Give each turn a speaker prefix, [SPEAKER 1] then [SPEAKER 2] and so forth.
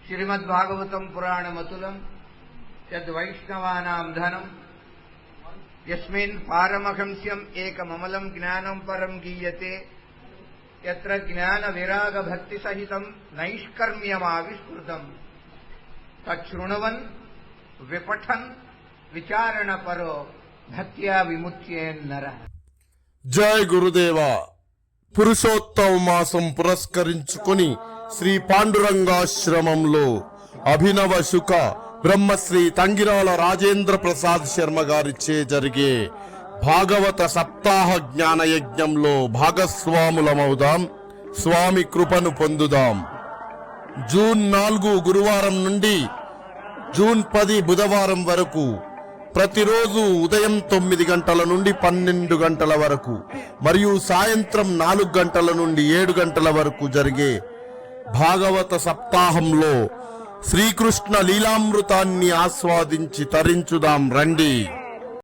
[SPEAKER 1] श्रीमद्भागवतं पुराणमतुलं यद्वैष्णवानां धनं यस्मिन् पारमहंस्यम् एकममलं ज्ञानं परं गीयते यत्र ज्ञानविरागभक्तिसहितं नैष्कर्म्यमाविष्कृतं तच्छृण्वन् विपठन् विचारणपरो भक्त्या विमुच्येन्नरः।
[SPEAKER 2] जय गुरुदेवा। పురుషోత్తమ మాసం పురస్కరించుకొని శ్రీ పాండురంగాశ్రమంలో అభినవ శుక బ్రహ్మశ్రీ తంగిరాల రాజేంద్ర ప్రసాద్ శర్మ గారిచే జరిగే భాగవత సప్తాహ జ్ఞాన యజ్ఞంలో భాగస్వాములమవుదాం, స్వామి కృపను పొందుదాం. జూన్ 4 గురువారం నుండి జూన్ 10 బుధవారం వరకు ప్రతిరోజు ఉదయం 9 గంటల నుండి 12 గంటల వరకు మరియు సాయంత్రం 4 గంటల నుండి 7 గంటల వరకు జరిగే భాగవత సప్తాహంలో శ్రీకృష్ణ లీలామృతాన్ని ఆస్వాదించి తరించుదాం రండి.